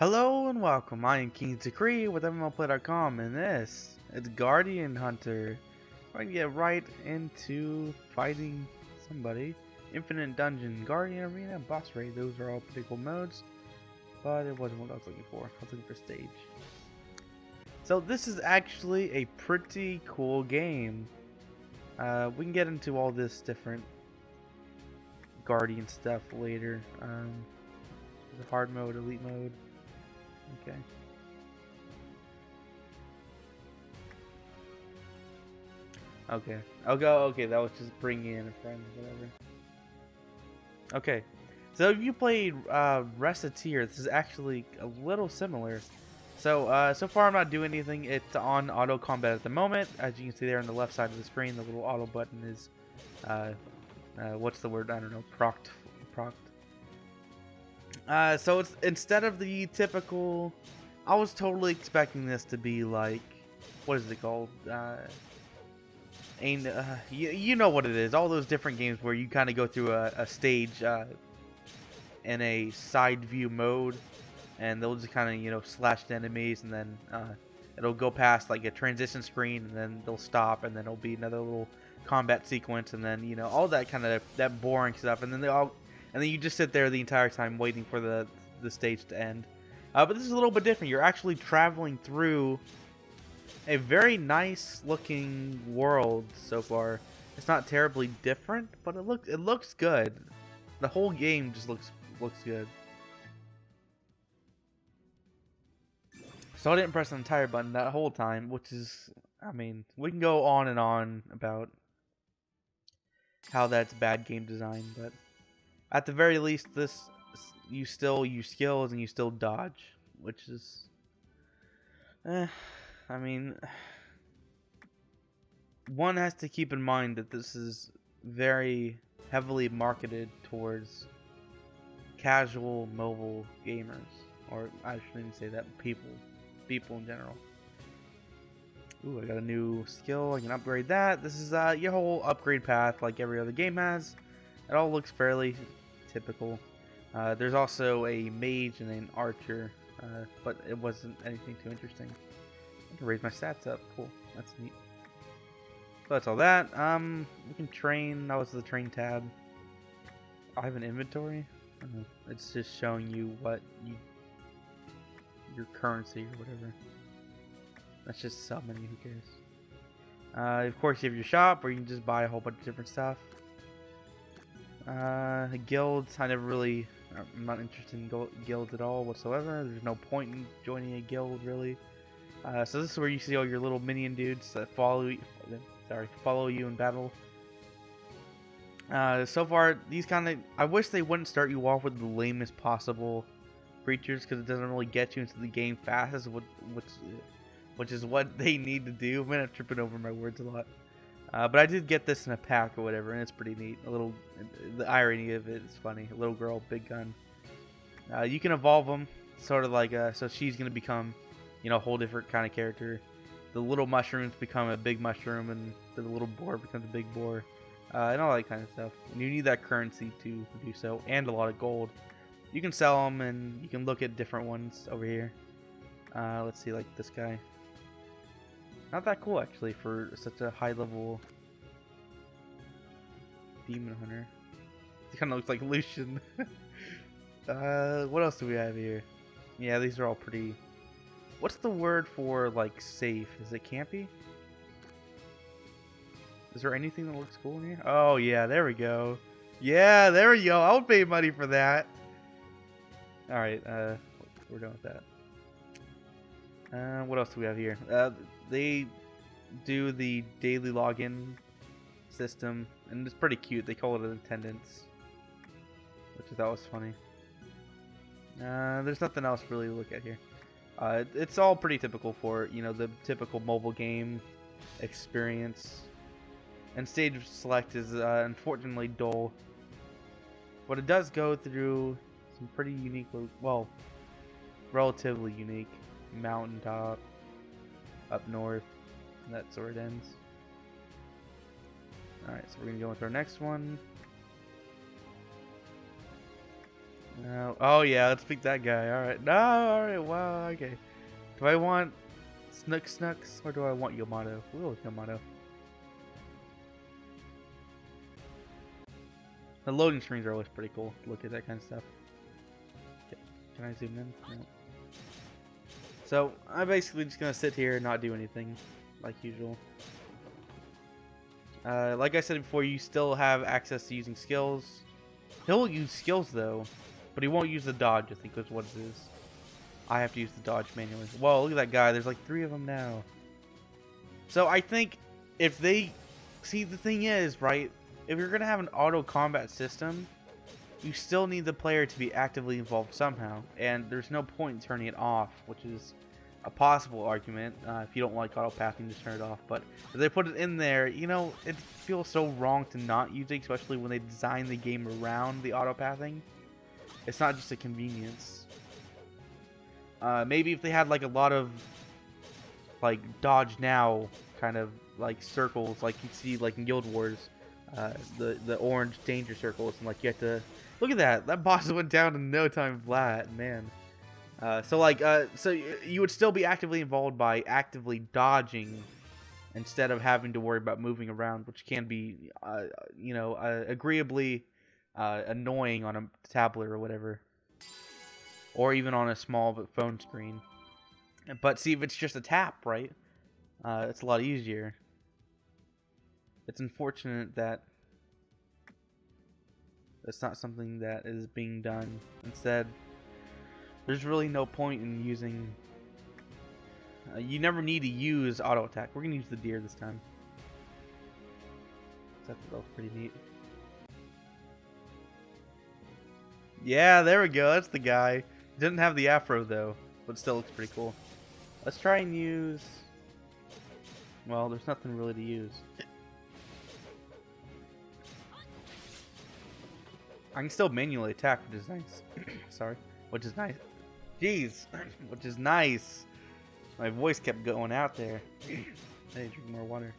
Hello and welcome. I am King Decree with MMOplay.com, and this is Guardian Hunter. We're gonna get right into fighting somebody. Infinite Dungeon, Guardian Arena, Boss Raid. Those are all pretty cool modes, but it wasn't what I was looking for. I was looking for stage. So this is actually a pretty cool game. We can get into all this different Guardian stuff later. The hard mode, elite mode. Okay. Okay. I'll go. Okay, that was just bringing in a friend, whatever. Okay. So if you played Reciteer, this is actually a little similar. So so far I'm not doing anything. It's on auto combat at the moment. As you can see there on the left side of the screen, the little auto button is what's the word? I don't know. Proct. So it's instead of the typical, I was totally expecting this to be like, what is it called? You know what it is. All those different games where you kind of go through a stage in a side view mode, and they'll just kind of slash the enemies, and then it'll go past like a transition screen, and then they'll stop, and then it'll be another little combat sequence, and then all that kind of that boring stuff, and then and then you just sit there the entire time waiting for the stage to end. But this is a little bit different. You're actually traveling through a very nice looking world so far. It's not terribly different, but it looks good. The whole game just looks good. So I didn't press the entire button that whole time, which is, I mean, we can go on and on about how that's bad game design, but at the very least, you still use skills and you still dodge, which is, I mean, one has to keep in mind that this is very heavily marketed towards casual mobile gamers, or I shouldn't even say that, people in general. Ooh, I got a new skill. I can upgrade that. This is your whole upgrade path like every other game has. It all looks fairly typical. There's also a mage and an archer, but it wasn't anything too interesting. I can raise my stats up. Cool, that's neat. So that's all that. We can train. That was the train tab. I have an inventory. It's just showing you what your currency or whatever. That's just sub menu. Who cares? Of course, you have your shop where you can just buy a whole bunch of different stuff. Guilds, I'm not interested in guilds at all whatsoever. There's no point in joining a guild, really. So this is where you see all your little minion dudes that follow you in battle. So far, these I wish they wouldn't start you off with the lamest possible creatures, because it doesn't really get you into the game fast, which is what they need to do. Man, I'm tripping over my words a lot. But I did get this in a pack or whatever, and it's pretty neat. The irony of it is funny. A little girl, big gun. You can evolve them, sort of like, so she's going to become, a whole different kind of character. The little mushrooms become a big mushroom, and the little boar becomes a big boar, and all that kind of stuff. And you need that currency to do so, and a lot of gold. You can sell them, and you can look at different ones over here. Let's see, like this guy. Not that cool, actually, for such a high-level demon hunter. He kind of looks like Lucian. What else do we have here? Yeah, these are all pretty... What's the word for, like, safe? Is it campy? Is there anything that looks cool in here? Oh, yeah, there we go. Yeah, there we go. I'll pay money for that. Alright, we're done with that. What else do we have here? They do the daily login system, and it's pretty cute. They call it an attendance, which I thought was funny. There's nothing else really to look at here. It's all pretty typical for, the typical mobile game experience. And stage select is unfortunately dull, but it does go through some pretty unique, well, relatively unique mountaintop up north, and that's where it ends. Alright, so we're gonna go into our next one. Oh yeah, let's pick that guy. All right. No. All right. Wow. Okay. Do I want Snooks or do I want Yamato? We'll go with Yamato. The loading screens are always pretty cool. Look at that kind of stuff. Okay. Can I zoom in? No. So I'm basically just gonna sit here and not do anything, like usual. Like I said before, you still have access to using skills. He'll use skills though, but he won't use the dodge, I think is what it is. I have to use the dodge manually. Whoa, look at that guy. There's like 3 of them now. So I think if they... See, the thing is, right, if you're going to have an auto combat system, you still need the player to be actively involved somehow. And there's no point in turning it off, which is a possible argument. If you don't like auto pathing, just turn it off. But if they put it in there, you know, it feels so wrong to not use it, especially when they design the game around the auto pathing. It's not just a convenience. Maybe if they had like a lot of like dodge now kind of like circles, like you see like in Guild Wars, the orange danger circles, and like you have to look at that boss went down in no time flat, man. So you would still be actively involved by actively dodging instead of having to worry about moving around, which can be you know, agreeably annoying on a tablet or whatever. Or even on a small phone screen. But see, if it's just a tap, right? It's a lot easier. It's unfortunate that that's not something that is being done. Instead, there's really no point in using... you never need to use auto attack. We're going to use the deer this time. That looks pretty neat. Yeah, there we go. That's the guy. Didn't have the afro though, but still looks pretty cool. Let's try and use... Well, there's nothing really to use. I can still manually attack, which is nice. Sorry. Which is nice. Jeez. Which is nice. My voice kept going out there. Hey, drink more water.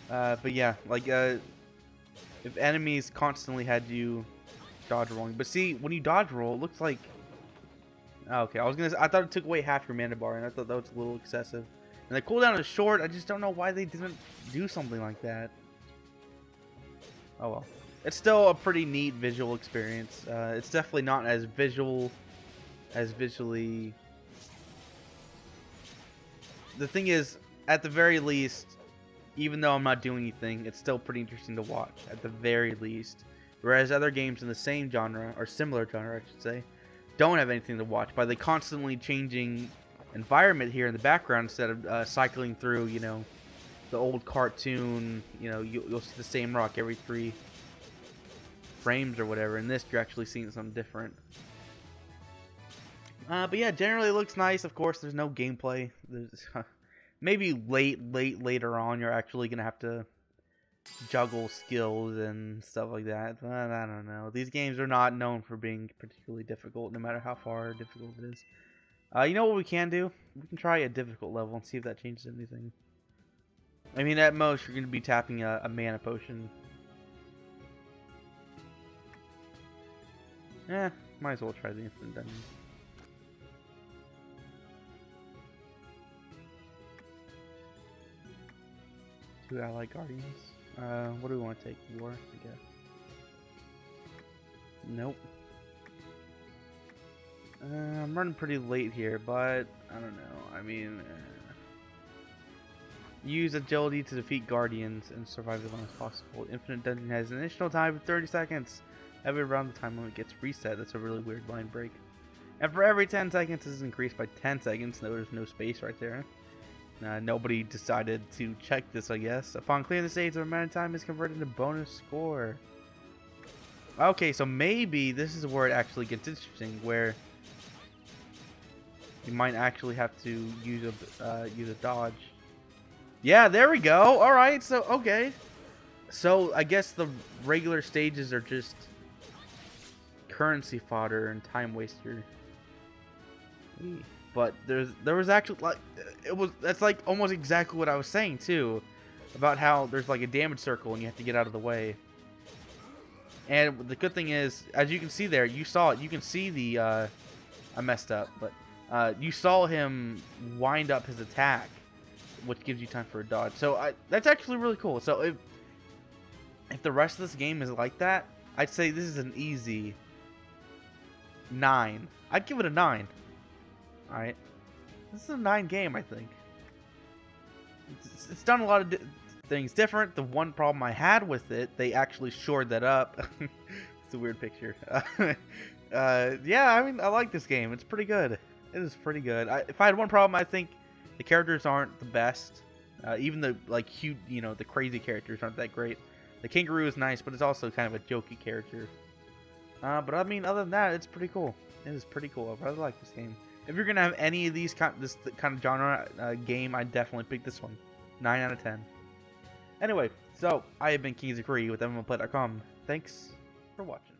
But yeah, like, if enemies constantly had you dodge rolling. But see, when you dodge roll, it looks like... Okay, I thought it took away half your mana bar, and I thought that was a little excessive. And the cooldown is short. I just don't know why they didn't do something like that. Oh well. It's still a pretty neat visual experience. It's definitely not as visually... The thing is, at the very least, even though I'm not doing anything, it's still pretty interesting to watch, at the very least. Whereas other games in the same genre, or similar genre I should say, don't have anything to watch by the constantly changing environment here in the background instead of cycling through, you know, the old cartoon, you know, you'll see the same rock every 3 frames or whatever. In this, you're actually seeing something different. But yeah, generally it looks nice. Of course, there's no gameplay. There's maybe later on you're actually gonna have to juggle skills and stuff like that. But I don't know. These games are not known for being particularly difficult, no matter how far difficult it is. You know what we can do? We can try a difficult level and see if that changes anything. I mean, at most, you're going to be tapping a mana potion. Might as well try the infinite dungeon. Two ally guardians. What do we want to take? War, I guess. Nope. I'm running pretty late here, but I don't know. I mean, use agility to defeat guardians and survive as long as possible. Infinite dungeon has an initial time of 30 seconds. Every round the time limit gets reset. That's a really weird line break. And for every 10 seconds, this is increased by 10 seconds. There's no space right there. Nobody decided to check this, I guess. Upon clearing the stage, the remaining time is converted into bonus score. Okay, so maybe this is where it actually gets interesting, where you might actually have to use a dodge. Yeah, there we go. All right, so okay, so I guess the regular stages are just currency fodder and time waster. But there was actually, like, that's like almost exactly what I was saying too, about how there's like a damage circle and you have to get out of the way. And the good thing is, as you can see there, you saw it. You can see the, I messed up, but you saw him wind up his attack, which gives you time for a dodge. So that's actually really cool. So if the rest of this game is like that, I'd say this is an easy 9. I'd give it a 9. Alright. This is a 9 game, I think. It's done a lot of things different. The one problem I had with it, they actually shored that up. It's a weird picture. Yeah, I mean, I like this game. It's pretty good. It is pretty good. If I had one problem, I think the characters aren't the best. Even the, like, huge, you know, the crazy characters aren't that great. The kangaroo is nice, but it's also kind of a jokey character. But I mean, other than that, it's pretty cool. It is pretty cool. I really like this game. If you're gonna have any of these this kind of genre game, I'd definitely pick this one. 9 out of 10. Anyway, so I have been KingZakuri with MMOplay.com. Thanks for watching.